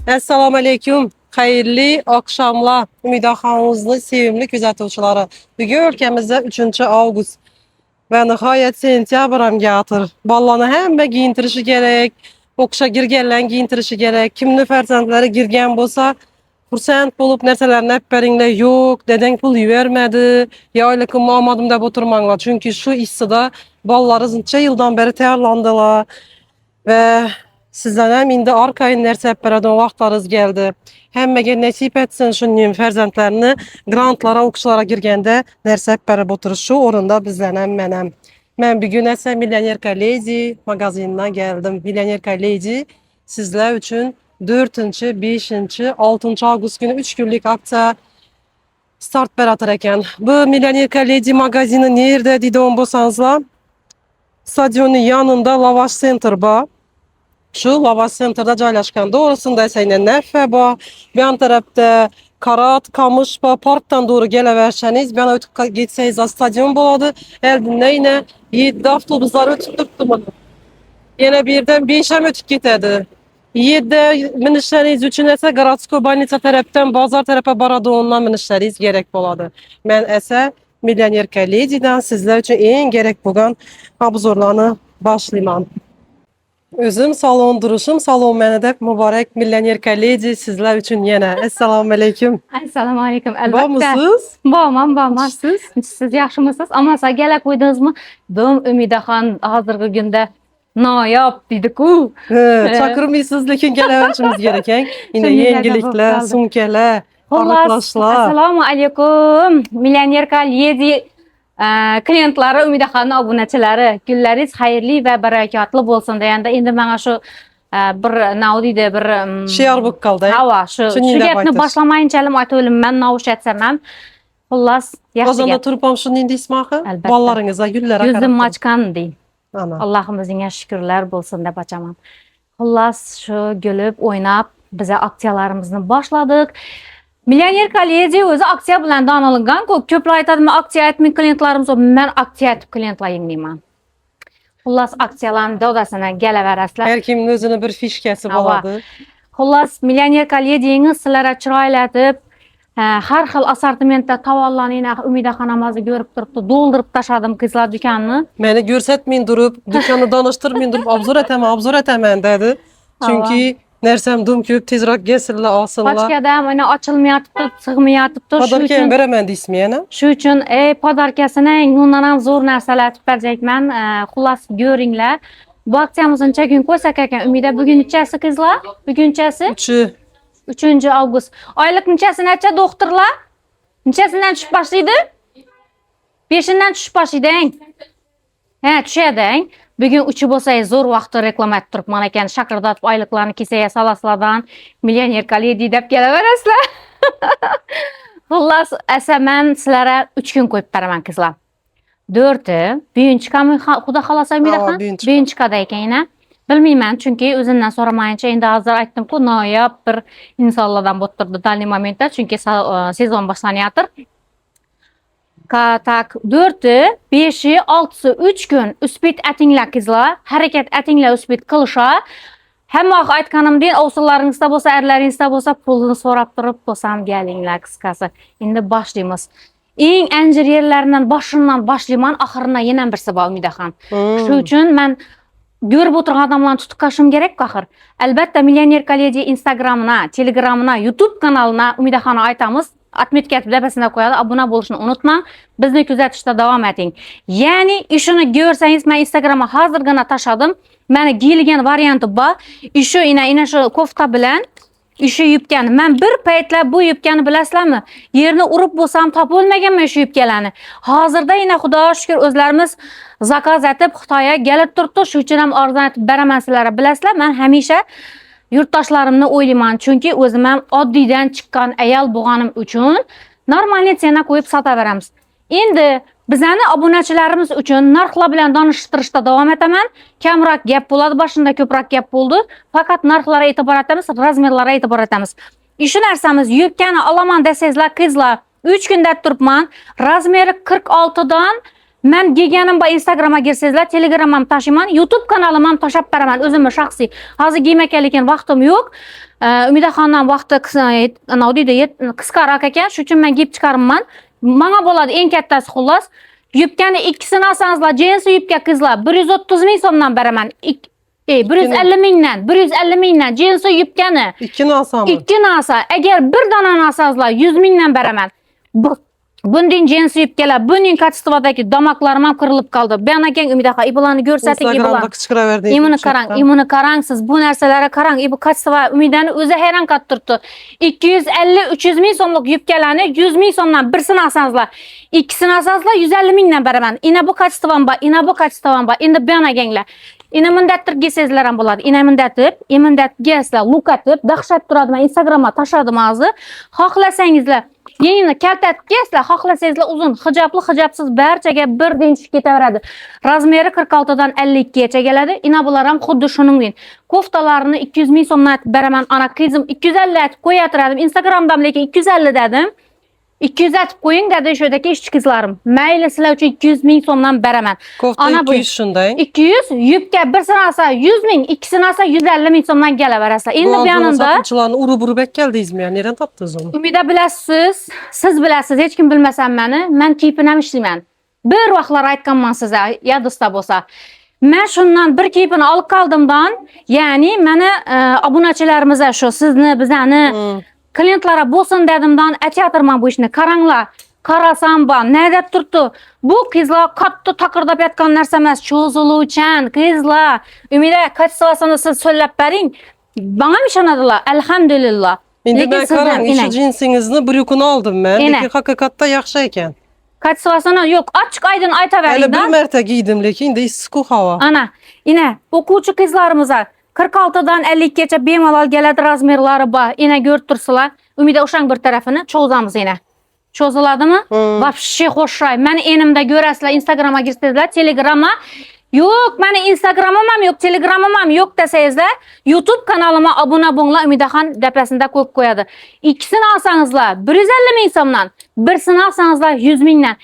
Assalamu alaykum. Hayırlı akşamlar. Ümidaxanımızın sevimli gözətuvçuları. Bugün ülkemizde 3 avqust ve nihayet sentyabram yatır. Ballanı həmmə giyintirişi gerek, oquşa girgənlərin giyintirişi gerek. Kimli fərzəndləri girgən bolsa, Xursand bolup nərsələrini əppərinlə yok, deden pul vermedi, ya aylıkın muamadım da oturmanlar. Çünkü şu istidə balları zınca yıldan beri təyarlandılar ve sizden indi arkayın nərsə əppərədən vaxtlarınız geldi. Həmməgə nəsib etsin şunun fərzəndlərini grantlara, oquşlara girgəndə nərsə əppərə oturuşu orunda bizlənəm mənəm. Mən bir gün əsə Milyonerka Lady magazindən geldim. Milyonerka Lady sizler üçün 4, 5, 6 avqust günü 3 günlük aksiya start bəratır ekan. Bu Milyonerka Lady magazini nerede dedi on bolsanızlar? Stadionun yanında Lavaş Center var. Şu Lavaş Center'da joylashgan. Doğrusunda esa Nəfə var. Bir yan tarafda Karat, Kamış var. Parkdan doğru geleverseniz, bir yana ötüp gitseniz stadion boladı. Eldində yine 7 avtobuslar ötüp durdu. Yine birden 5'em ötüp gitedi. 7 minişleriniz üçün ise Garatsko Banitsa taraftan bazar tarafa baradığından minişleriniz gerek boladı. Ben ise Milyonerka Lady'den sizler için en gerek bulan abzorlarını başlayman. Özüm salon duruşum, salon mənədək mübarək Milyonerka Lady sizler için yine. Esselamu aleyküm. Assalamu alaykum. Albatta. Var mısınız? Bağman. Siz yaxşımısınız? Ama siz gələ qoydunuzmu? Bugün Ümidaxan hazırғы gündə noyob dedik-ku. Çakırmıysınız, lekin gələverişimiz gereken. Yine yengilikler, sumkeler, arıqlaşlar. Assalamu alaykum. Milyonerka Lady klientları, Ümidaxanın abunəçiləri, günləriniz xeyirli və bərəkətli bolsun deyəndə indi mənə şu bir naudide bir Şiar bu kaldı. Hava şu getni başlamayınçalım aytölüm mən nauş etsəməm. Xullas yaxşı. Ozanda turpam şunun indi ismahı. Ballarınıza güller akarak. Yüzüm maçkan deyim. Ana. Allah'ımızın şükürler bolsun da açamam. Xullas şu gülüp oynap bize aksiyalarımızı başladık. Milyonerka Lady özü aksiya bilen danılgan. Köplər aytadım aksiya etmin klientlarımız o. Mən aksiya etip klientla yengliyim. Xullas aksiyaların dodasına gələverəslər. Her kimin özünü bir fişkesi boladı. Xullas Milyonerka Lady'ni sizlərə çıraylatıb her xil assortimentdə tavallanıyla Ümidaxanamızı görüp durupdu. Doldurup taşadım kızlar dükkanını. Məni görsətməyin durup, dükkanı danıştırmayın durup, abzor etəmən dedi. Çünkü nərsəm dum köp tezrak gəlsirlər, alsınlar. Paçkada öyle açılmayatıptı, sığmayatıptı. Padarkayın verəməndi ismiyənə. Şu üçün padarkasına ondan zor nərsələr tüpərcək mən. Xulas görünlər. Bu aksiyamızın çəkin qoysak ekan Ümida bugün neçəsi kızlar? Bugün neçəsi? 3 avqust. Aylık neçəsi neçə doktorlar? Neçəsindən düşüb başlaydı? 5'indən düşüb başlaydı. Düşədən. Bugün uçub olsa zor vaxtı reklam etib durub mana ekan şakırdatıb aylıqlarını kisəyə salasılardan Milyonerka Lady deyib gələverəslər. Xullas əsə mən sizlərə 3 gün qoyub bərəmən kızlar. 4'ü Büyünçikamı xuda xalasa Ümidaxan? Büyünçikada ekan yine. Bilmeymen çünkü özündən soramayınca indi hazır aytdım ki noyob bir insanlardan botturdu dali momentdə çünkü sezon başlanıyatır. Tak 4'ü, 5'i, 6'sı 3 gün üspit ətinglə kızlar, hərəkət ətinglə üspit qılışa. Hem vaxt aytkanım deyin, ovsullarınızda bolsa, ərlərinizdə bolsa pulunu sorab durub bolsam gəlinlər qısqası. İndi başlayımız. En əncir yerlərindən başından başlayman, axırına yenən birisi var Ümidaxan. Şu üçün mən görüp oturan adamlarla tutuqaşım gerek qaxır. Əlbəttə Milyonerka Lady Instagramına, Telegramına, YouTube kanalına Ümidaxan'a aytamız. Atmet ketib dəpəsində qoyadı. Abunə oluşunu unutmayın. Bizni küzətişdə davam edin. Yani işini görseniz mən Instagram'a hazırgana taşadım. Mənə giyilgen variantı var. İşi yine şu kofta bilen işi yüpkəni. Mən bir peytlə bu yüpkəni biləsizlərmi? Yerini urup bolsam tap olmaganman şu yüpkələrini. Hazırda yine Xudoya şükür özlərimiz zakaz etib Xitaya gəlib turibdi. Şu üçün hem arzan etib bərəmən sizlərə biləsizlər. Mən həmişə yurttaşlarımını oylayman. Çünkü özüməm oddiydən çıqqan ayal boğanım üçün normal sena koyup sataveramiz. İndi bizəni abunəçilərimiz üçün narxla bilen danıştırışda davam etəmən. Kamrak gap buladı, başında köprak gap buldu. Fakat narxlara etibar etəmiz, razmerlara etibar etəmiz. İşin ərsəmiz yükkəni alaman desezlər kızlar 3 gündə turupman. Razmeri 46'dan Ben giygenim Instagram'a girsizler, Telegram'am taşıman, YouTube kanalımam taşap beraman özümü şahsi. Hazır giymek eliken vaktim yok. Umidaxondan vaqti qisqaroq ekan, shuning uchun men yeb chiqaribman. Menga bo'ladi eng kattasi xullas. Yubkani ikkisini olsangizlar, jinsi yubka qizlar 130 ming so'mdan beraman. 150 mingdan, 150 mingdan jinsi yubkani. Ikkini olsam. Ikkini olsa, agar bir donani olsangizlar 100 mingdan beraman. Bundan jinsi yubkalar, buning kачестводagi damoqlarim ham qirilib qoldi. Ben ekan Umidaxon, bularni ko'rsating, Instagramda qichqiraverdingiz. Imini qarang, siz bu narsalarga qarang. Bu kачество Umidani o'zi hayron qolib turibdi. 250-300 ming so'mlik yubkalarni 100 ming so'mdan birsini olsangizlar, ikkisini olsangizlar 150 mingdan beraman. Ina bu kачеством bor, ina bu kачеством bor. Endi ben eganglar. Ina mundattir gesizlar ham bo'ladi. Ina mundatib, geslar lukatib, dahshat turadi. Men Instagramga tashladim hozir. Xohlasangizlar yengni kaltatib keslar, xohlasangizlar uzun, hijobsiz barchaga bir denchib ketaveradi. Razmeri 46 dan 52 gacha keladi. Ina bular ham xuddi shuningdek. Koftalarini 200 ming so'mdan aytib beraman. Ana qizim 250 aytib qo'yatiradim. Instagramdan lekin 250 dedim. 200 aytib qo'ying dedi shundaki ishchi qizlarim. Mayli sizlar uchun 200 ming so'mdan beraman. Kofta 200 shunday. 200 yubka birsini olsa 100 ming, ikkisini olsa 150 ming so'mdan kelaverasizlar. Endi bu yanında sotuvchilarni urib keldingizmi? Nereden topdingiz uni? Umida bilasiz, siz bilasiz, hech kim bilmasam meni. Men kiypini ham ishlayman. Bir vaqtlar aytganman sizga, yodingizda bo'lsa. Men shundan bir kiypini olib qoldimdan, ya'ni meni obunachilarimiz shu sizni, bizani klientlara bo'lsin dedimdan aytayapman bu ishni. Qaranglar, qarasam ba, nada turibdi. Bu qizlar katta taqirlab yotgan narsa emas, cho'ziluvchan qizlar. Umida kачествосini siz so'zlab bering. Bana ishonadilar, alhamdulillah. Endi men qarang, shu jinsingizni bir yukini oldim men. Lekin haqiqatda yaxshi ekan. Kачествосini yo'q, ochiq oydin aytavering. Hali bir marta giydim, lekin endi issiq havo. Ana, o'quvchi qizlarimiz 46 dan 52 gacha bemalol keladi, razmerlari bor. Ko'rib tursizlar. Umida o'shang bir tarafini cho'zamiz yana. Cho'ziladimi? Вообще xo'shay. Meni enimda ko'rasizlar, Instagramga kirsangizlar, Telegramga. Yo'q, meni Instagramim ham yo'q, Telegramim ham yo'q desangizlar, YouTube kanalimga obuna bo'linglar, Umidaxon dapasida qo'yib qo'yadi. Ikkisini olsangizlar 150 ming so'mdan, birsini olsangizlar 100 mingdan.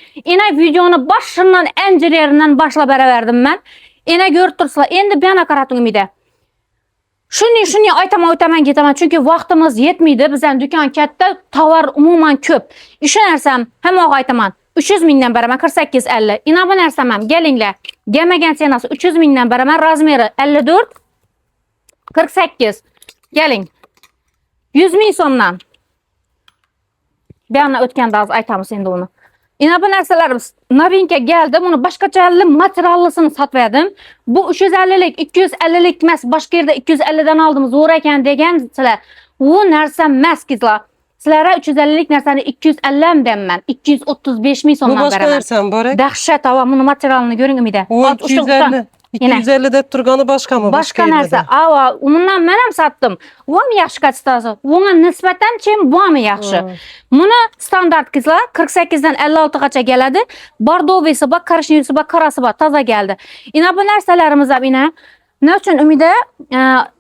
Videoni boshidan anjireridan boshlab beraverdim men. Ko'rib tursizlar. Endi bu yana qarating Umida. Shuni aytaman ketaman, chunki vaqtimiz yetmaydi. Bizning do'kon katta, tovar umuman ko'p. O'sha narsam hammaga aytaman. 300 mingdan beraman 48-50. Bu narsam ham kelinglar. Gelmagan senasi 300 mingdan beraman, razmeri 54 48. Keling. 100 ming so'mdan. Bu yana o'tganda aytamiz endi uni. Bu narsalarimiz novinka geldi. Buni boshqacha materiallisini sotib Bu 350lik, 250lik emas, boshqa yerda 250 dan oldim, zo'r ekan degan sizlar. U narsa emas qizlar. Sizlarga 350lik narsani 250 am deyman. 235 ming so'mdan beraman. Bu boshqa narsami bor? Dahshat, ava buni materialini ko'ring Umida. 250 deb turgani boshqami? Boshqa narsa. Ava, undan men ham sotdim. Bu ham yaxshi kачествоsi. Unga nisbatan chem bu ham yaxshi. Buni standart qizlar 48 dan 56 gacha keladi. Bordovisi bor, korishnyisi bor, qarasi bor, toza keldi. Bu narsalarimiz ham ne uchun Umida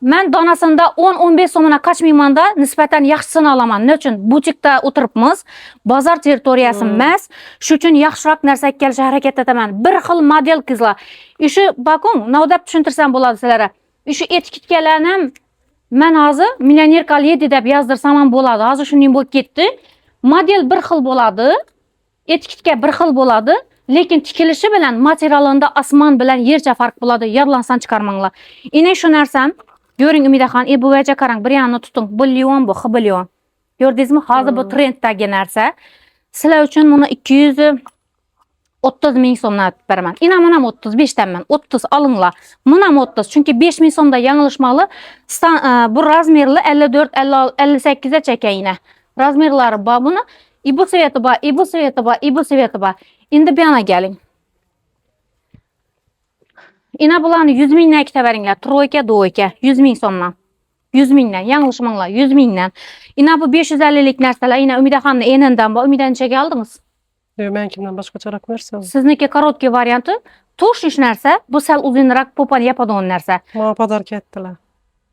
men donasida 10-15 so'mdan qochmaymanda nisbatan yaxshisini olaman. Ne uchun? Butikda o'tiribmiz, bozor territoriyasi emas. Shu uchun yaxshiroq narsa kelishga harakat etaman. Bir xil model qizlar. Shu bakun, navdab tushuntirsam bo'ladi sizlarga. Shu etiketkalarni ham men hozir millionerka ledi deb yozdirsam ham bo'ladi. Hozir shuning bo'lib ketdi. Model bir xil bo'ladi, etiketka bir xil bo'ladi. Lekin tikilishi bilan materialında osmon bilan yercha farq bo'ladi. Yig'lansan chiqarmanglar. Shu narsam, ko'ring Umidaxon, bu vaja qarang, bir yanni tuting. Bu lion bu, xibilion. Ko'rdingizmi? Hozir bu trenddagi narsa. Sizlar uchun buni 230 ming so'mdan aytib beraman. Mana 35 danman. 30 olinglar. Mana 30, chunki 5 ming so'mda yanglishmali. Bu razmerli 54, 58 gacha ekan. Razmerlari bor buni. Bu sveti bor, bu sveti bor, bu sveti bor. Endi bu yana keling. Bularni 100 mingdan ketaveringlar. Troyka, doyka 100 ming so'mdan. 100 mingdan, yanglishmanglar, 100 mingdan. Bu 550lik narsalar, Umidaxonni enidan bor. Umidan nechaga oldingiz? Men kimdan boshqacharoq narsa. Sizniki korotkий varianti. To'sh narsa, bu sal uzunroq popani yapadigan narsa. Menga podarka etdilar.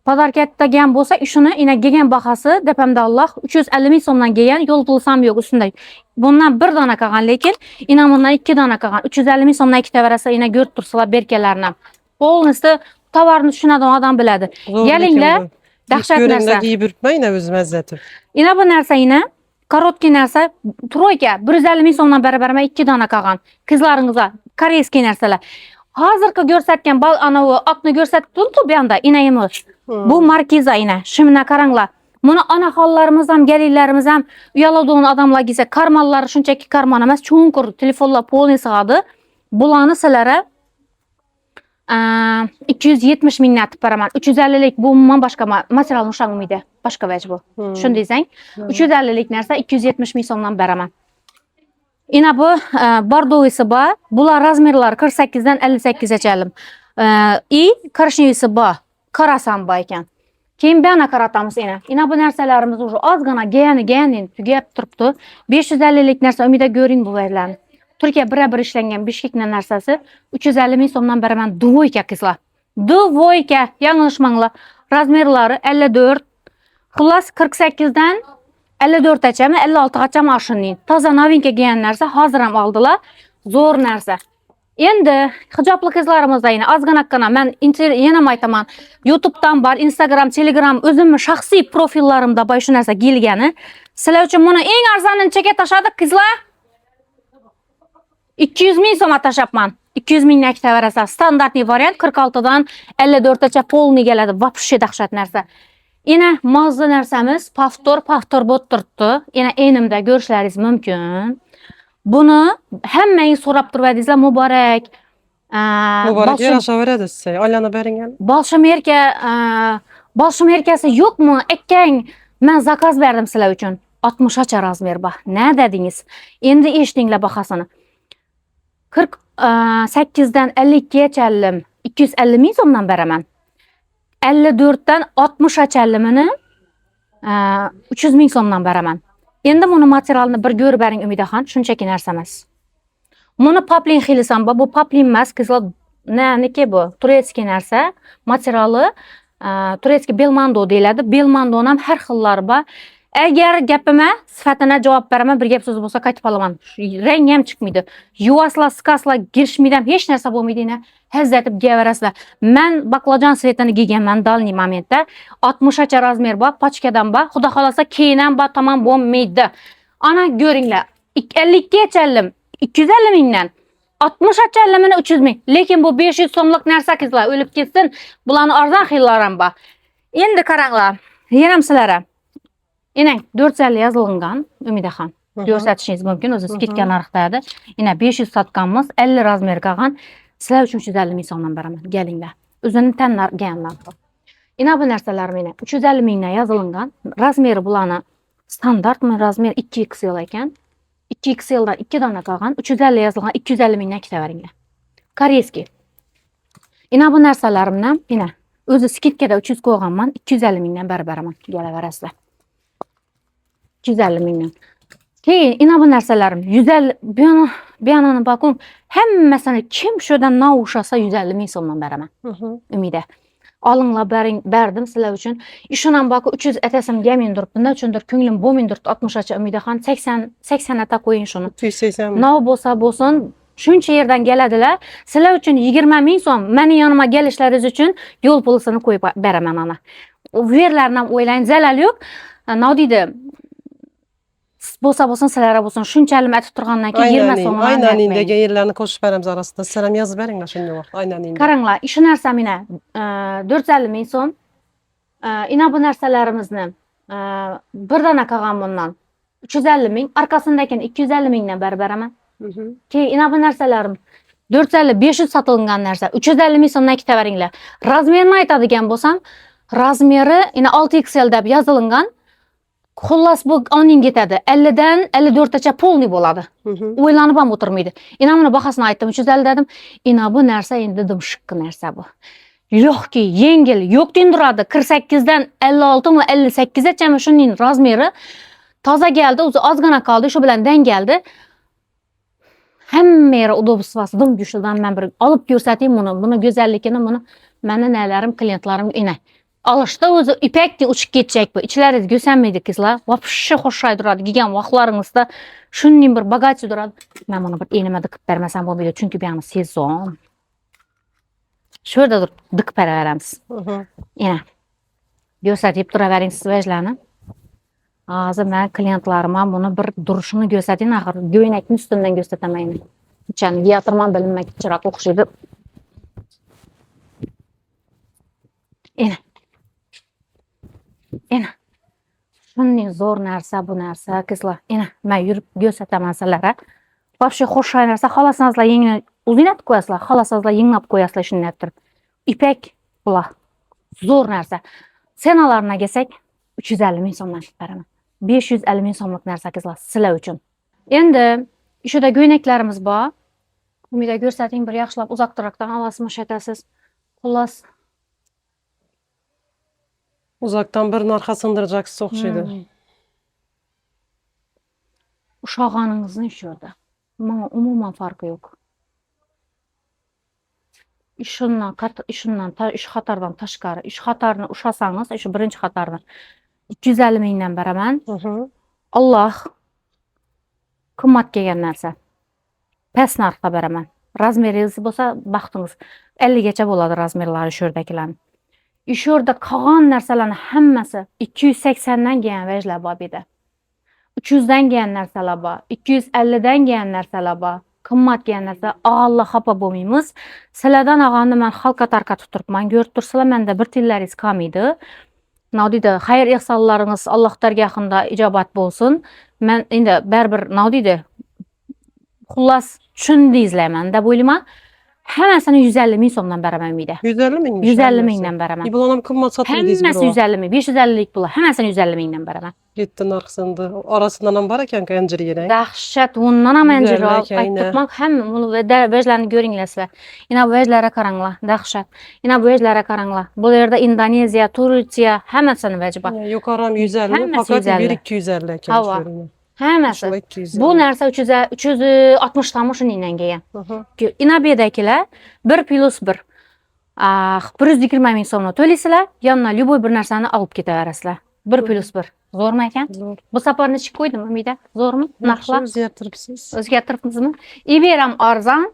Podarka etgan bo'lsa, shuni kelgan bahasi depamda Alloh 350 ming so'mdan kelgan, yo'l pulsam yo'q ustida. Bundan bir dona qolgan, lekin bundan 2 dona qolgan. 350 ming so'mdan ketaverasa, ko'rib tursizlar berkanlarni. Polnosti tovarni tushunadigan odam biladi. Dahşat Görünle narsa. giyib ürkmeyin öz məzzəti. Yine bu narsa yine korotki narsa troyka 150 ming so'mdan barabar 2 dona qolgan qizlaringizga koreyskiy narsalar. Hozirgi ko'rsatgan bal anavi oqni ko'rsatib turibdi bu yoqda inayimiz. Bu markiza ina. Shimna qaranglar. Buni onaxonlarimiz ham, gelinlarimiz ham uyaladigan odamlar giysa, karmanlar shunchaki karman emas, chunqur telefonlar polni sig'adi. Bularni sizlarga 270 mingdan atib beraman. 350lik bu umuman boshqa material ushlamaydi. Boshqa vaj bu. Shundaysang, 350lik narsa 270 ming so'mdan beraman. Ina bu bordovisi bor. Bular razmerlari 48 dan 58 gacha olim. Korishniy bor. Qarasam bor ekan. Keyin bana qaratamiz ina. Ina bu narsalarimiz уже ozgina geyani tugab turibdi. 550lik narsa umida ko'ring bu varlarni. Turkiya birebir ishlangan Bishkekning narsasi 350 ming so'mdan beraman. Dvoyka qizlar. Dvoyka, yanglishmanglar. Razmerlari 54. Xullas 48 dan 54 gacha, 56 gacha mashinning. Toza novinka degan narsa hozir ham oldilar. Zo'r narsa. Endi hijobli qizlarimizda yana ozgina men yana aytaman. YouTube'dan bor, Instagram, Telegram o'zimning shaxsiy profillarimda bor shu narsa kelgani. Sizlar uchun buni eng arzonini cheka tashladik qizlar. 200 ming so'm tashlayapman. 200 mingdan ikkita berasiz. Standartli variant 46 dan 54 gacha polni keladi. Вообще dahshat narsa. Yana mozza narsamiz paftor bo'lib turibdi. Yana enimda ko'rishlaringiz mumkin. Buni hammangiz so'rab turibsizlar, muborak. Muborak yarashaveradi sizga. Oylana beringan. Bolshimerkasi yo'qmi? Ekkang, men zakaz berdim sizlar uchun. 60 gacha razmer bor. Ne dedingiz? Endi eshitinglar bahasini. 48 dan 52 gacha 250 ming so'mdan beraman. 54 dan 60 gacha 300 ming so'mdan beraman. Endi buni materialni bir ko'rib bering Umidaxon, shunchaki narsa emas. Buni poplin xilisam bu poplin emas, qizlar niki bu? Turetskiy narsa. Materiali turetskiy belmando deyiladi. Belmandoning ham har xillari bor. Agar gapima sifatini javob beraman, bir gap so'z bo'lsa qaytib olaman. Rangi ham chiqmaydi. Yuvaslar, skaslar girishmaydi, hech narsa bo'lmaydi. Hazzatib geverasizlar. Men baklajan svetini giyganman dalniy momentda. 60 gacha razmer bor, pochkadan bor. Xudo xolasa keyin ham bor, tamam bo'lmaydi. Ana ko'ringlar. 52 gacha 250 mingdan 60 gacha 300 ming. Lekin bu 500 so'mlik narsa qizlar, o'lib ketsin. Bularning arzon xillari ham bor. Endi qaranglar. Yeram sizlarga. Enang 450 yozilgan Umidaxon. Ko'rsatishingiz mumkin, o'zi skidka narxda. Ina 500 sotganmiz, 50 razmer qolgan. Sizlar uchun 350 ming so'mdan beraman. Kelinglar. O'zini tanlagan narx. Ina bu narsalar meni 350 mingdan yozilgan. Razmeri bularni standartmi razmer 2XL ekan. 2XL dan 2 dona qolgan, 350 yozilgan, 250 mingdan ikkita beringlar. Koreyskiy. Ina bu narsalarimdan, ina o'zi skidkada 300 qo'yganman, 250 mingdan beraman. Kelaverasizlar. 250 mingdan. Keyin ina bu narsalarim 150 buyonani bakun hammasini kim shodan naushasa 150 ming so'mdan beraman. Umida. Olinglar berdim sizlar uchun. Ishonam boku 300 atasam gamin turibdi. Nima uchundir ko'nglim bo'lmaydir 60 gacha Umidaxon 80 ata qo'ying shuni. 280. Nov bo'lsin, shuncha yerdan keladilar. Sizlar uchun 20 ming so'm meni yonimga kelishlaringiz uchun yo'l pulisini qo'yib beraman ana. U yerlarni ham o'ylang, zalal yo'q. Nima deydi? Bo'lsa sizlarga bo'lsin, shunchalik aytib turgandan keyin 20 so'm. Aynan degan yerlarni qo'shib beramiz orasida. Sizlar ham yozib beringlar shunday vaqt. Aynan. Qaranglar, shu narsa meni 450 ming so'm. Ina bu narsalarimizni bir dona qolgan bundan 350 ming, arkasindagi 250 mingdan beraman. Keyin ina bu narsalarim 450 500 sotilgan narsa 350 ming so'mdan ikkita beringlar. Razmerini aytadigan bo'lsam, razmeri ina 6XL deb yozilgan. Xullas bu oning ketadi. 50 dan 54 gacha polni bo'ladi. O'ylanib ham o'tirmaydi. Ina buni bahasini aytdim, 350 dedim. Ina bu narsa endi dimshiq narsa bu. Yo'qki, yengil, yo'qdan turadi. 48 dan 56 mi 58 gacha shuning razmeri toza keldi, o'zi ozgina qoldi, shu bilan dangaldi. Hamma yeri udobstvasi dim go'shildan men bir olib ko'rsatayim buni go'zalligini, buni meni nalarim, klientlarim ina. Alışda o'zi ipakni uchib ketjak bu. İçlariz go'sanmaydi qizlar. Вообще xo'shay turadi. Degan vaqtlaringizda shunning bir bagati turadi. Men buni bir enima diqib bermasam bo'lmaydi, chunki bu yerni sezon. Şurada dur, diqib beraveramiz. Ina. Göstərib duravərin siz vəclərini. Hazır mən klientlarıma bunu bir duruşunu göstərdin, axır göynəkin üstündən göstərməyin. Yəni yatırman bilinmək çırak oxşaydı. Yenə. Şunun zor nərsə, bu nərsə, qızlar. Yenə mən yürüb göstərmən sizlərə. Vapşı xoş nərsə, xalasınızla yeni uzunat qoyasınızlar, xalasınızla yeni qoyasınızlar şunu nədir? İpək bula. Zor nərsə. Senalarına gəlsək 350 min somdan verəmən. 550 min somluq nərsə qızlar sizlər üçün. Endi işədə göynəklərimiz var. Ümida göstərdiyim bir yaxşılab uzaq duraqdan alasımı şəkəsiz. Xullas. Uzaktan birinin arkasındıracaksız oxşaydı. Uşağınızın işi orada. Bana umuman farkı yok. İşindən, iş xatardan taşqarı, iş xatarını uşasanız, işi birinci xatarını 250 mindən bərəmən. Allah qımmat gələn nərsə. Pəs narxda bərəmən. Razmeriniz bolsa baxdınız. 50 geçə boladı razmerləri şördəkilərin. İş orada qalan nərsələrin həmməsi 280-dən gələn vəclə babidə. 300-dən gələn nərsələ ba, 250-dən gələn nərsələ ba. Qımmat gələnlərdə Allah xapa bolmayımız. Silədən ağanı mən xalqa tarqa tuturubman. Görüb dursala məndə bir tilləriz kam idi. Nadidə, xeyir ihsallarınız Allah dərgahında icabat bolsun. Mən indi bər-bir nadidə xullas çündi izləyəm də boyuma. Həmən sənə 150 min somdan bərəməm idi. 150 min? 150 mindən bərəməm. İbulanam qımmat satılıyız bir o. Həməsi 150 min, 550'lik bula. Həmən sənə 150 mindən bərəməm. Gittin arxısında. Arasından var ekan əncir yerək. Dəhşət, ondan əncir aytdıqmaq həm bunu vəclərini görünləsə. İna bu vəclərə qaranla, dəhşət. İna bu vəclərə qaranla. Bu yerdə Indoneziya, Turkiya, həmən sənə vəcbə. Yuqaram 150, fakat 1-250 ekan görünür. Həməsi. Bu nərsə 360-damışın ilə gələn. İnabiyədəkilər 1+1. 120 min somla töləsələr, yanına любой bir nərsəni alıb gedə verəsələr. 1+1. Zor mu ekan? Zor. Bu saparını çık koydum Ümida. Zor mu? Narxlar? Özgərtiribsiz. Özgərtiribsizmi? İberəm arzan.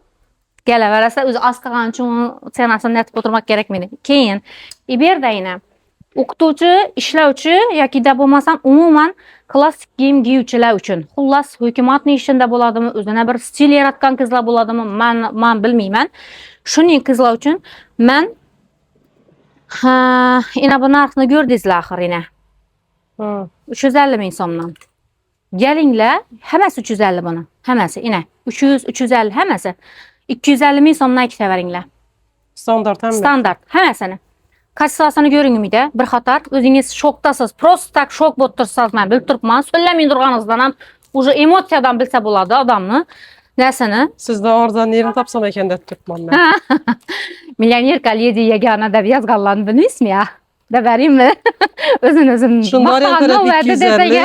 Gələ verəsələr, özü az qalğan üçün onun senasını nətib oturmaq gərəkməyir. Keyin İber də yenə o'qituvchi, ishlovchi yoki da bo'lmasam umuman klassik kiyim giyuvchilar uchun. Xullas, hukumatning ishida bo'ladimi, o'zini bir stil yaratgan qizlar bo'ladimi, men bilmayman. Shuning qizlar uchun men ina bu narxni ko'rdingizlar axir ina. 350 min somdan. Gelinglar, hammasi 350 buni. Hammasi ina 300, 350 hammasi. 250 min somdan ikkita veringlar. Standart hamma. Standart hammasini. Kassasını görün Ümida, bir xatar. Özünüz şokdasınız. Prosto tak şok bo'lib tursangiz, men bilib turibman. Söyləməyin turğanınızdan ham uje emosiyadan bilsə bo'ladi adamni. Nəsini? Sizdə arzan yerini tapsam ekan deb turibman men. Milyonerka ledi yagona deb yozganlarni bilmaysizmi ya? Da vereyimmi? Özün. Şunlar yatarab 250.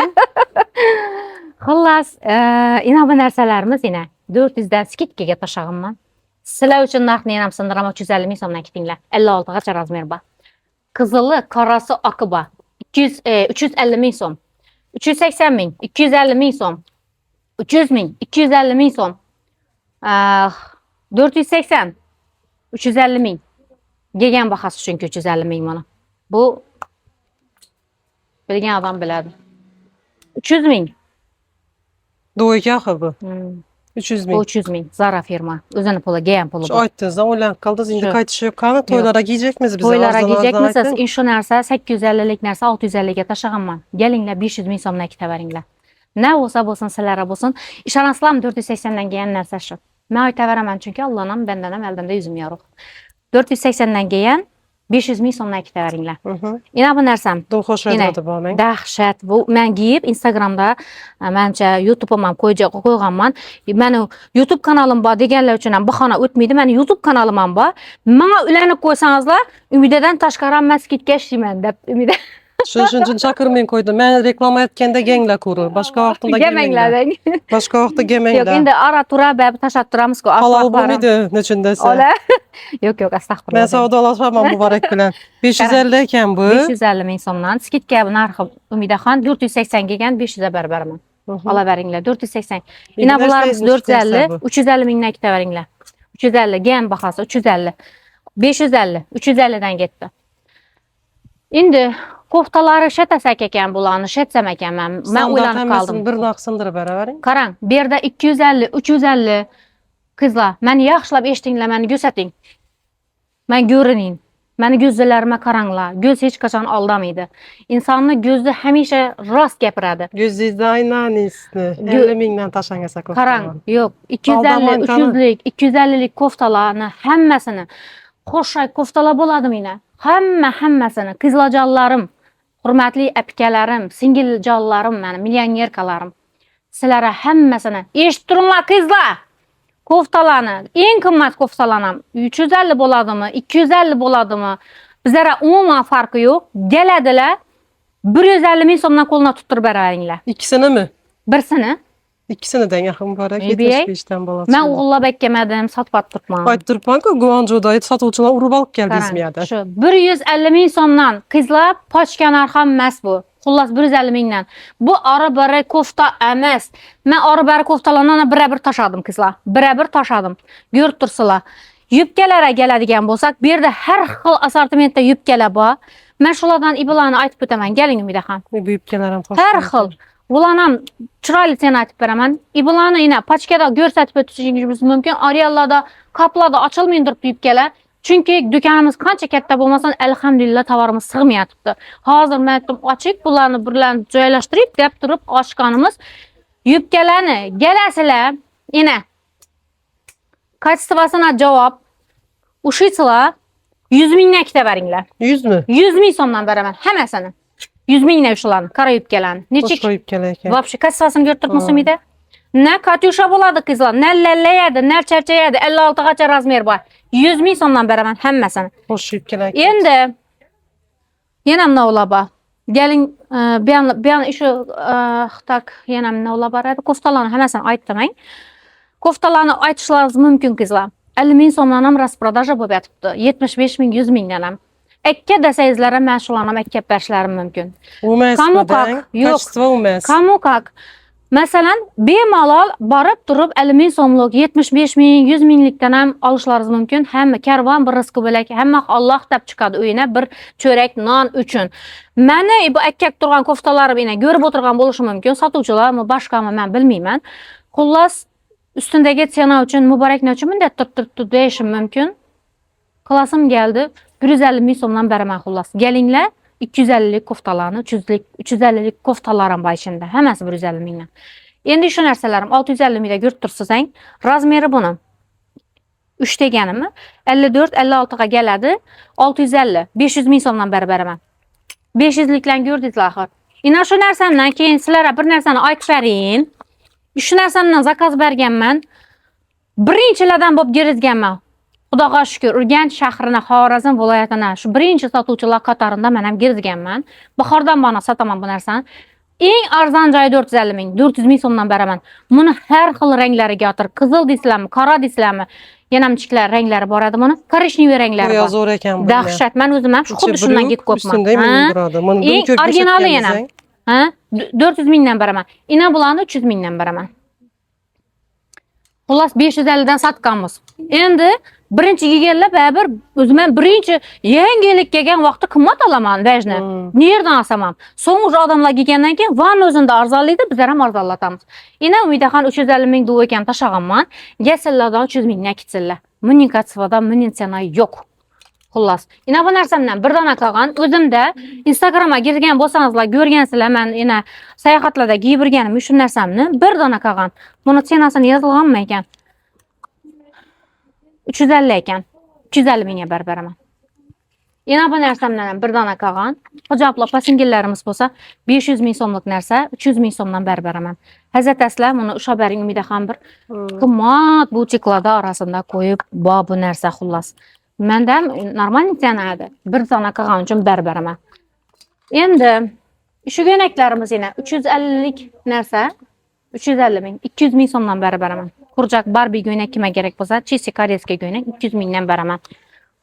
Xullas, ina bu narsalarimiz ina 400'dan skidkaga tashag'imman. Sizlar uchun narxni ham sindiraman 350 min so'mdan ketinglar. 56gacha razmer bor. Qizili, qorasi, oqi bor. 350 min so'm. 380 min, 250 min so'm. 300 min, 250 min so'm. 480, 350 min. Gelgan bahası çünkü 350 min bana. Bu bilgen adam biladi. 300 min. Do'yga axı bu. 300 min. Bu 300 min. Zara firma. Özünü pulu, gelgan pulu Şu bu. aytdınız, o'ylanib qaldınız. Endi qaytish yo'q. Qani to'ylara giyecekmiz biz? To'ylara giyecekmisiz? Inshu narsa 850'lik narsa 650'ga tashag'anman. Gelinglar 500 min so'mdan ikkita beringlar. Ne olsa bo'lsin, sizlarga bo'lsin. Ishonasizlarmi 480'dan kelgan narsa shu. Men aytaveraman chunki Allohdan bendan ham eldimda yuzim yo'q. 480'dan kelgan 500 min so'mdan ikkita beringlar. Ina bu narsam. Xo'sh aytadi bu men. Dahshat. Bu men giyib Instagramda mencha YouTube'im ham qo'yganman. Meni YouTube kanalim bor deganlar uchun ham bahona o'tmaydi. Meni YouTube kanalim ham bor. Menga ulanib qo'ysangizlar, Umidadan tashqari masjidga ishlayman deb Umida. Shuning uchun chaqirmay qo'ydim. Men reklama aytganda genglar ko'rur. Boshqa vaqtda gemanglar. Boshqa vaqtda gemanglar. Yo'q, endi ara tura bab tashab turamiz-ku. Halol bo'lmaydi nechindasi. Yo'q, astag'firullah. Men savdolashaman muborak bilan. 550 ekan bu. 550 min so'mdan. Skidka narxi Umidaxon 480 kelgan 500 ga beraman. Olaveringlar 480. Ina bularimiz 450, 350 mingdan ikkita beringlar. 350 gen bahasi 350. 550, 350 dan ketdi. İndi koftaları şetasak ekan bularni, şetsam ekan men. Men Standart o'ylanib hammasini qoldim. bir naqsindira beravering. Qarang, bu yerda 250, 350 qizlar, meni yaxshilab eshitinglar, meni ko'rsating. Men ko'rining. Meni ko'zlarimga qaranglar. Ko'z hech qachon aldamaydi. Insonni ko'zi hamisha rost gapiradi. Gözünüzde aynaniyisini 50 mingdan tashlangan sakov. Qarang, yo'q, 250, Aldaman canım. 300lik, 250lik koftalarni hammasini, qo'shak koftalar bo'ladimi yana? Hammasini qizlarjonlarim, hurmatli apikalarim, singiljonlarim, meni millionerkalarim. Sizlarga hammasini eshitib turinglar qizlar. Koftalarni, eng qimmat koftalarni 350 bo'ladimi, 250 bo'ladimi? Bizlara umuman farqi yo'q. Keladilar, 150 ming so'mdan qo'lna tuttirib beraveringlar. İkisini mi? Birsini İkisini de yakın mübarek Ne biyey? 75'ten bolat. men o'g'irlab aytganmadim, sotib olib turibman. Ayt turpanko Guangzhou'da satuvchilar urib olib keldi Qarang, izmiyada. shu 150 ming so'mdan qizlar pochka narxi emas bu. Xullas 150 mingdan. Bu ara-bari kofta emas. Men ara-bari koftalarni bir tashadim qizlar. Bir tashadim. Ko'rib tursizlar. Yubkalarga keladigan bo'lsak, bu yerda har xil assortimentda yubkalar bor. Men shulardan ibolarni aytib o'taman. Keling Umidaxon. Büyüyüp gelirim. Har xil. Bularni ham chiroyli sen aytib beraman. Ibolarni ina pochkada ko'rsatib o'tishingiz mumkin. Ariallarda, qoplarda ochilmay turibdi yubkalar. Chunki do'konimiz qancha katta bo'lmasin, alhamdulillah tovarimiz sig'mayapti. Hozir men aytdim, ochib bularni birlan joylashtirib deb turib ochganimiz yubkalarni kelasizlar. Ina kачествосына javob ushitsizlar 100 mingdan ikkita beringlar. 100 mü? 100 ming so'mdan beraman hammasini. 100 mingdan shularni, qara yubkalarni. Nechik? Ko'yib kelayken. Вообще kачествосini ko'rib turibsizmi edi? Ne katyusha bo'ladi qizlar, ne lallayadi, ne charchayadi. 56 gacha razmer bor. 100 ming so'mdan beraman hammasini. Hoş yiyip kelayken. Endi yana nima bo'ladi? Keling, bu yana shu tak yana nima bo'lib boradi? Koftalarni hammasini aytdim. Koftalarni aytishlaringiz mumkin qizlar. 50 ming so'mdan ham rasprodaja bo'lib yotibdi. 75 ming, 100 mingdan ham. Akka desangizlar ham men shularni ham akka berishlarim mumkin. Umes Kamu mi kak? den? Yok. Kaçtı umes. Kamu kak? Masalan, bemalol borib turib 50 ming so'mlik, 75 ming, 100 minglikdan ham olishlaringiz mumkin. Hamma karvon bir rizqi bo'lak, hamma Alloh deb chiqadi uyina bir cho'rak non uchun. Meni bu akkak turgan koftalarim ina ko'rib o'tirgan bo'lishi mumkin. Sotuvchilarmi, boshqami men bilmayman. Xullas, ustundagi tsena uchun muborakni uchun bunday turibdi deyishim mumkin. Klasim keldi. 150 ming so'mdan beraman xullas. Kelinglar, 250lik koftalarni, 350lik koftalarim bor ichida. Hammasi 150 mingdan. Endi shu narsalarim 650 mingda ko'rib tursizang, razmeri buni 3 deganimi 54, 56 ga keladi. 650, 500 ming so'mdan beraman. 500liklarni ko'rdingizlar axir. Ina shu narsamdan keyin sizlarga bir narsani aytib berayin. Shu narsamdan zakaz berganman. Birinchilardan bo'lib girizganman. Xudoga shukr, Urganch shahrini, Xorazm viloyatini shu birinchi sotuvchilar qatorida men ham girizganman. Bahordan bana sotaman bu narsani. Eng arzon joyi 450 ming, 400 ming so'mdan beraman. Buni har xil ranglariga yotir. Qizil deysizlarmi, qora deysizlarmi? Yanamchiklar ranglari bor edi buni. Korishniy ranglari bor. Zo'r ekan bu. Dahshat, men o'zim ham xuddi shundan ketib qopman. Eng originali yana. Ha? 400 mingdan beraman. Ina bularni 300 mingdan beraman. Xullas 550 dan sotganmiz. Endi birinchi kelganlar baribir o'zim ham birinchi yangilik kelgan vaqtda qimmat olaman vajni. Nerdan olsam? So'ng o'sha odamlar kelgandan keyin van o'zida arzonlaydi, bizlar ham arzonlatamiz. Ina Umidaxon 350 ming duv ekan tashaganman. Gasillardan 300 mingdan ketsinlar. Buning katsivada buning sena yo'q. Xullas. Ina bu narsamdan bir dona qolgan. O'zimda Instagramga kirgan bo'lsangizlar, ko'rgansizlar, men ina sayohatlarda kiyib yurganim shu narsamni bir dona qolgan. Buni senasini yozilganmi ekan? 350 ekan. 350 mingga beraman. Yana bu narsamdan ham bir dona qolgan. Hijoblar, pasingillarimiz bo'lsa 500 ming so'mlik narsa 300 ming so'mdan beraman. Hazrat asla buni ushlab bering Umidaxon bir qimmat butiklarda orasida qo'yib bu narsa xullas. Menda normal edi. Bir dona qolgan uchun beraman. Endi shu ko'ynaklarimiz yana 350 lik narsa 350 ming, 200 ming so'mdan beraman. Kurcak Barbie ko'ynak kimga kerak bo'lsa, Chesi koreyskiy ko'ynak 200 mingdan beraman.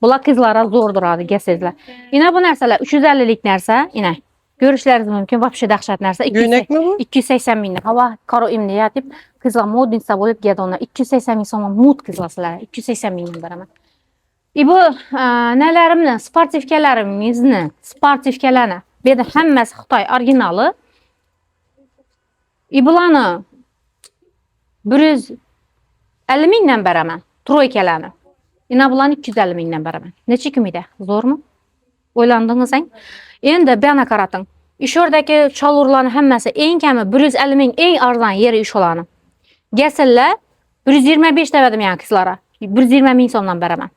Bular qizlarga zo'r turadi, gasizlar. Ina bu narsalar 350 lik narsa, ina ko'rishlaringiz mumkin, вообще dahshat narsa. Ko'ynakmi bu? 280 mingdan. Hava qaro imniya deb qizlar modinsa bo'lib keldi ona 280 ming so'm mod qizlar sizlar. 280 mingdan beraman. Bu nələrimni, sportivkalarimizni, sportivkalarni. Bu yerda hammasi Xitoy originali. Bularni 150 mingdan beraman, troykalarni. Bularni 250 mingdan beraman. Necha kumida? Zo'rmi? O'ylandingizmi? Endi bu yana qarating. Ish o'rdagi cholurlarning hammasi eng kami 150 ming eng arzon yeri ish olani. Gasillar 125 dedim yani qizlara. 120 ming so'mdan beraman.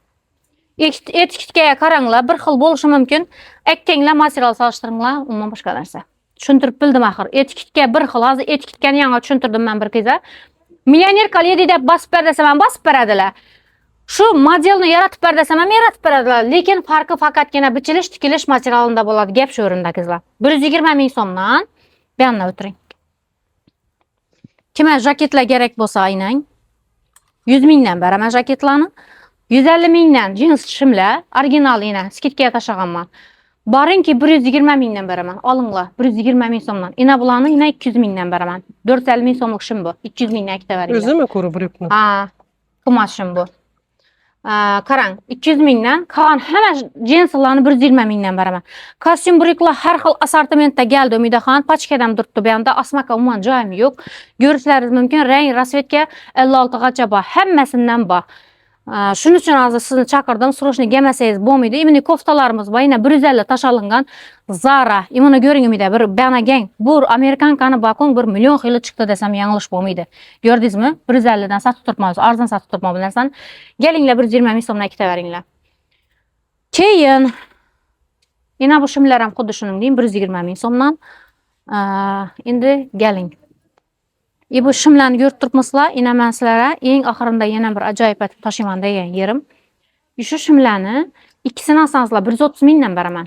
Etiketga qaranglar, bir xil bo'lishi mumkin. Akkanglar material solishtiringlar, umuman boshqa narsa. Tushuntirib bildim axir. Etiketga bir xil. Hozir etiketkani yangi tushuntirdim men bir qiza. Millioner koledi deb bosib berdasam ham bosib beradilar. Shu modelni yaratib berdasam ham yaratib beradilar. Lekin farqi faqatgina bichilish, tikilish materialida bo'ladi. Gap shu o'rinda qizlar. 120 ming so'mdan bu yerdan o'tiring. Kimga jaketlar kerak bo'lsa aynang. 100 mingdan beraman jaketlarni. 150 mingdan jins shimlar, originalini skidga tashlaganman. Boringki 120 mingdan beraman. Olinglar, 120 ming so'mdan. Bularni 200 mingdan beraman. 450 ming so'mlik shim bu. 200 mingdan ikkita beringlar. O'zimi ko'rib yuribman. Ha, kumash shim bu. Qarang, 200 mingdan, qolgan hamma jinslarni 120 mingdan beraman. Kostyum briklar har xil assortimentda keldi. Umidaxon pachkadan turibdi. Bu yerda asmaka umuman joyim yo'q. Ko'rishlaringiz mumkin. Rang, rasvetka 56 gacha bor. Hammasidan bor. Shuning uchun hozir sizni chaqirdim. Srochni kelmasangiz bo'lmaydi. Imini koftalarimiz bor. Yana 150 tashalingan Zara. Imini ko'ring umida bir banagang. Bu Amerikankani bakon 1 million xili chiqdi desam yanglish bo'lmaydi. Ko'rdingizmi? 150 dan sotib turibmiz. Arzon sotib turibmiz bu narsani. Kelinglar 120 ming so'mdan ikkita beringlar. Keyin yana bu shimlar ham xuddi shuningdek 120 ming so'mdan. Endi keling. Bu shimlarni ko'rib turibsizlar, men sizlarga eng oxirinda yana bir ajoyib aytib tashiyman degan yerim. Shu shimlarni ikkisini olsangizlar 130 mingdan beraman.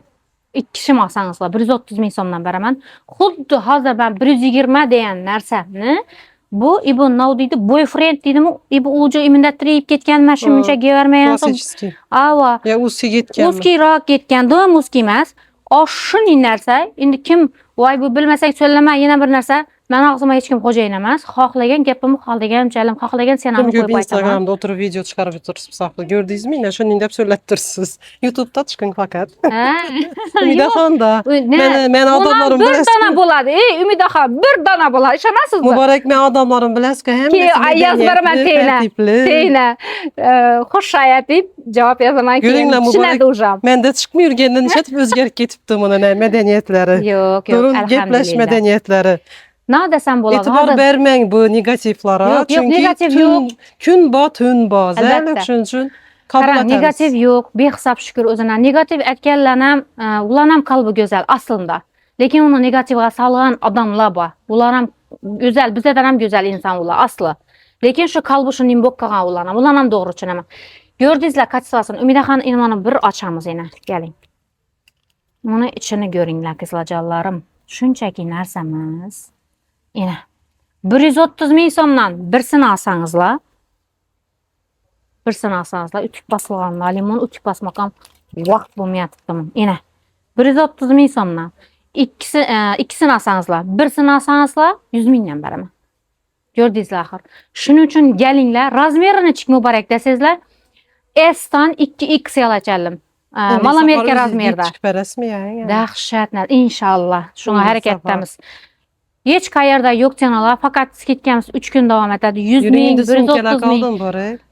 Ikki shim olsangizlar 130 ming so'mdan beraman. Xuddi hozir ben 120 degan narsani bu nima deydi? Boyfriend deydimi? Bu uji iminda tirib ketgan, men shuncha gevermayan. Klassический. Ava. Ya uski ketgan. Uskiroq ketgan, doim uski emas. Shunday narsa. Endi kim voy bu bilmasak so'zlama, yana bir narsa. Men og'zimga hech kim xo'jayin emas. Xohlagan gapimni, xohlaganchalim, xohlagan senamni qo'yib aytaman. Instagramda o'tirib video chiqarib turibsiz, ko'rdingizmi? Mana shunday deb so'zlab turibsiz. YouTube'da chiqing faqat. Umidaxonda. Men odamlarim bir dona bo'ladi. Umidaxon bir dona bo'ladi. Ishonasizmi? Muborak, men odamlarim bilasizku, hammasi yozib beraman teyna. Xush hayot deb javob yozaman keyin. Tushunadi o'zim. Menda chiqmay yurganda nishat o'zgarib ketibdi buni madaniyatlari. Yo'q, alhamdulillah. Gaplash madaniyatlari. Ne desem bo'ladi. E'tibor bermang bu negativlara. Yo'q, negativ yo'q. Kun bor, tun bor. Zalik shuning uchun qabul etamiz. Negativ yo'q. Behisob shukr o'zina. Negativ aytganlar ham, ular ham qalbi go'zal aslında. Lekin uni negativga solgan odamlar bor. Ular ham go'zal, bizlardan ham go'zal inson ular asli. Lekin shu qalbi shunday bo'lib qolgan ular ham to'g'ri tushunaman. Ko'rdingizlar kachsasini. Umidaxon mana bir ochamiz yana. Keling. Buni ichini ko'ringlar qizlarjonlarim. Shunchaki narsamiz. Yine 130 ming so'mdan birsini olsangizlar, utik basılganlar, limon utik basmakam vaqt bo'lmayaptimi. Yine 130 ming so'mdan ikkisini olsangizlar, birsini olsangizlar 100 mingdan beraman. Ko'rdingizlar axir. Shuning uchun kelinglar, razmerini chik muborak desangizlar, S dan 2XL açalım. Malamerka razmerda. Chiqarasizmi yani? Dahshat, inshaalloh. Shunga harakat etamiz. Hech qayerda yo'q tenalar, faqat skidkamiz 3 kun davom etadi. 100 ming, 130 ming.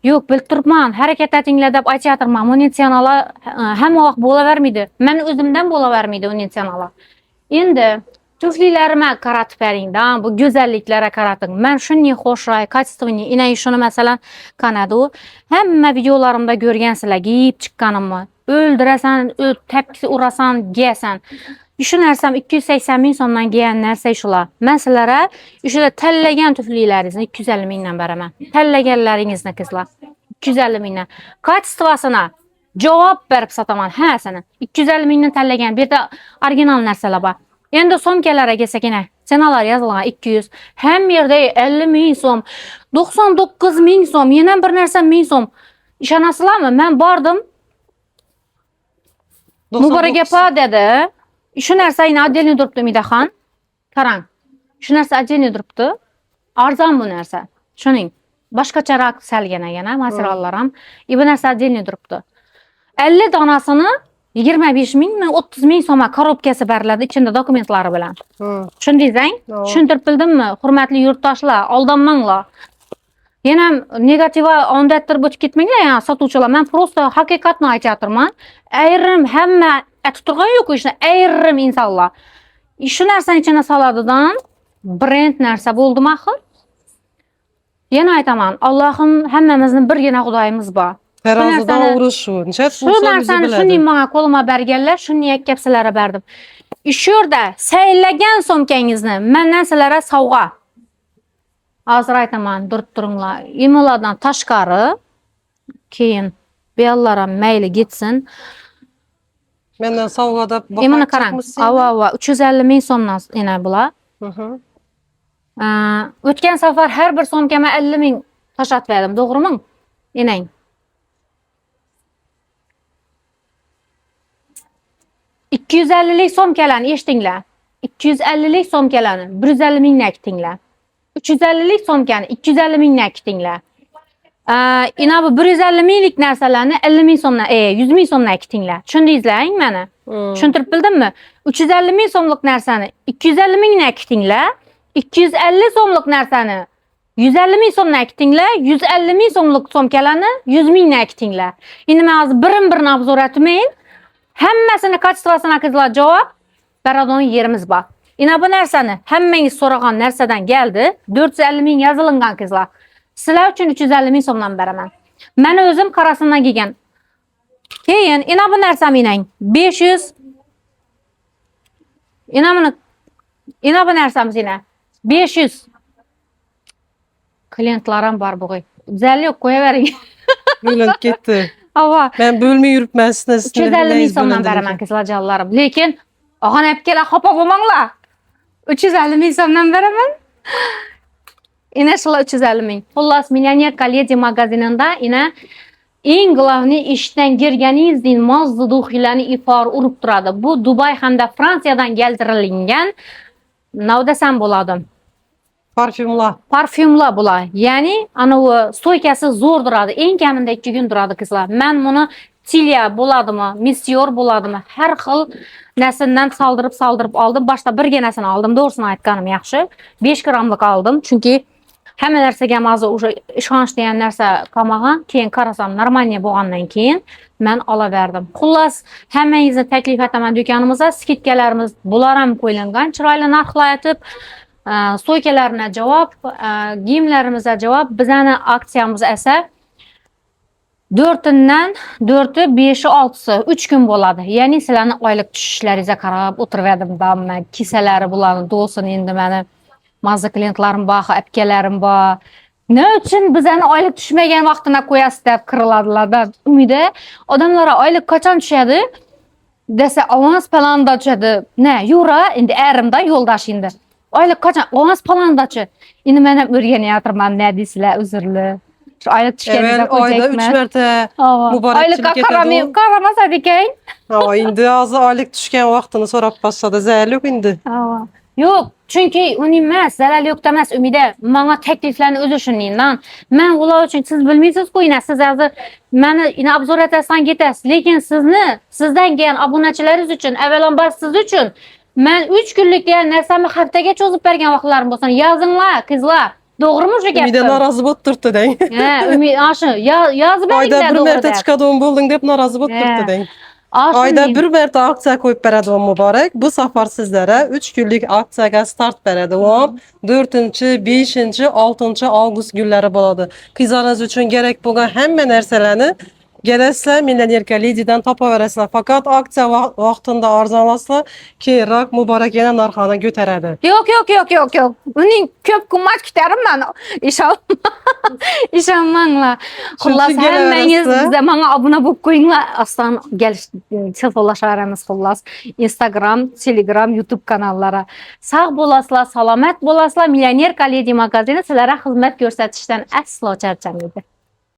Yo'q, bilib turibman. Harakat etinglar deb aytayapman. Munitsionalar hamma vaqt bo'lavermaydi. Men o'zimdan bo'lavermaydi munitsionalar. Endi tuflilarimga qaratib beringda, bu go'zalliklarga qarating. Men shunday xo'shroy, kачественный, inay shuni masalan qanadu. Hamma videolarimda ko'rgansizlar, giyib chiqqanimni. O'ldirasan, tepkisi urasan, giyasan. Shu narsam 280 ming so'mdan kiygan narsa shular. Men sizlarga o'sha tanlagan tuflilaringizni 250 mingdan beraman. Tanlaganlaringizni qizlar 250 mingdan. Kачествосini javob berib sotaman hammasini. 250 mingdan tanlagan. Bu yerda original narsalar bor. Endi so'mkalarga kelsak-ina, senalar yozilgan 200, ham yerda 50 ming so'm, 99 ming so'm, yana bir narsa 1000 so'm. Ishonasizlarmi? Men bordim. Muborak opa dedi. Shu narsa yana отдельно turibdi Umidaxon. Qarang. Shu narsa отдельно turibdi. Arzon bu narsa. Shuning boshqacharoq salgan yana materiallar ham. Bu narsa отдельно turibdi. 50 donasini 25 mingmi, 30 ming so'mga korobkasi beriladi içinde dokumentlari bilan. Tushundingizmi? Tushuntirib bildimmi? Hurmatli yurtdoshlar, aldanmanglar. Yana negativa ondattirib o'tib ketmanglar, yani sotuvchilar. Men prosta haqiqatni aytayotirman. Ayrim hamma aytib turgan yo'q ishni, ayrim insonlar. Shu narsani ichine soladidan brend narsa bo'ldimi axir? Yana aytaman, Allohim hammamizni birgina Xudoyimiz bor. Terazidan urishun. Shu narsani shunday menga qo'lima berganlar, shuni yakkab sizlarga berdim. Shu yerda saylagan so'mkangizni mendan sizlarga sovg'a. Hozir aytaman, durib turinglar. Emalardan tashqari keyin beyallaram mayli ketsin. Mendan sovg'a deb Emani qarang. Ava 350 ming so'mdan yana bular. O'tgan safar har bir so'mkama 50 ming tashlatib berdim, to'g'rimi? Enang. 250lik so'mkalarni eshitinglar. 250lik so'mkalarni 150 mingdan kitinglar. 350lik so'mkani 250 mingdan kitinglar. Ina bu 150 minglik narsalarni 50 ming so'mdan, 100 ming so'mdan kitinglar. Tushundingizlar meni? Tushuntirib bildimmi? 350 ming so'mlik narsani 250 mingdan kitinglar. 250 so'mlik narsani 150 ming so'mdan kitinglar. 150 ming so'mlik so'mkalarni 100 mingdan kitinglar. Endi men hozir birin-birini obzor etmeyin. Hammasini kachstvasini qizlar javob beradon yerimiz bor. Ina bu narsani hammangiz so'ragan narsadan keldi. 450 ming yozilgan qizlar. Sizlar uchun 350 ming so'mdan beraman. Men o'zim qarasından kelgan. Keyin ina bu narsa menang 500. Ina bu narsamiz ina 500. Klientlarim bor bo'g'ay. Güzellik yo'q, qo'yavering. Bo'linib ketdi. Ava. Men bo'lmay yuribman sizni. 350 ming so'mdan beraman qizlar jonlarim. Lekin og'an apkalar xafa bo'lmanglar. 350 ming so'mdan beraman. Ina shula 350 ming. Xullas, Millioner Kollegiya magazinida ina eng glavni ishdan kirganingizdin mazza duxilani ifor urib turadi. Bu Dubay hamda Fransiyadan keltirilgan navdasam bo'ladi. Parfümlar bular. Ya'ni ana o stoykasi zo'r duradi. Eng kamida 2 kun duradi qizlar. Men buni Tilya bo'ladimi, Monsieur bo'ladimi, har xil narsadan saldirib oldim. Boshda birginasini oldim, to'g'risini aytganim yaxshi. 5 gramlik oldim, chunki hamma narsaga hozir o'sha ishonch degan narsa qolmagan. Keyin qarasam, normalniy bo'lgandan keyin men olaverdim. Xullas, hammangizni taklif etaman do'konimizga, skidkalarimiz bular ham qo'yilgan, chiroyli narxlar aytib stoykalarına cevap, giyimlerimize cevap, bizani aksiyamız esa 4'ünden 4'ü, 5'i, 6'sı 3 gün boladı. Yani sizlarni oylik tushishlarga qarab o'tirdim damma, kiselari bularni do'sin endi meni mazza klientlarim bor, apkalarim bor. Ne uchun bizani oylik tushmagan vaqtida qo'yasiz deb qiriladilar da. Umida odamlar oylik qachon tushadi desa avans planda tushadi. Ne, yura endi erimda yo'ldosh endi. Oylik qachon avans plandachi. Endi men ham o'rganyapman, ne deysizlar, uzrli. Şu aylık tushganingizda oyda 3 marta muborakchilik etadi. Qaramasa ekan. Endi hozir oylik tushgan vaqtini so'rab boshladi. Zarar yo'q endi. Yo'q, chunki uning emas, zarar yo'q emas, Umida. Menga takliflarni o'zi shuningdan. Men ular uchun siz bilmaysiz-ku, siz hozir meni obzor etasan ketasiz, lekin sizdan kelgan obunachilaringiz uchun, avvalambor siz uchun men 3 kunlik degan narsamni haftaga cho'zib bergan vaqtlarim bo'lsa, yozinglar, qizlar. Doğru shu gap? Umida norozi bo'lib turibdi deng. Ha, shu yozib beringlar. Oyda bir marta chiqadigan bo'lding deb norozi bo'lib turibdi deng. Oyda bir marta aksiya qo'yib beradigan Muborak. Bu safar sizlarga 3 kunlik aksiyaga start beradi. 4, 5, 6 avgust kunlari bo'ladi. Qizlaringiz uchun kerak bo'lgan hamma narsalarni gelasizlar, Millioner Kollegiyadan topaverasizlar. Faqat aksiya vaqtida arzonlasizlar, keyinroq Muborak yana narxini ko'taradi. Yo'q. Uning ko'p qimmat kutarim men. İşonmanglar. Xullas, hammangiz bizga menga obuna bo'lib qo'yinglar. Aslan telefonsharamiz xullas. Instagram, Telegram, YouTube kanallari. Sog' bo'lasizlar, salomat bo'lasizlar. Millioner Kollegiya magazini sizlarga xizmat ko'rsatishdan aslo charchamaydi.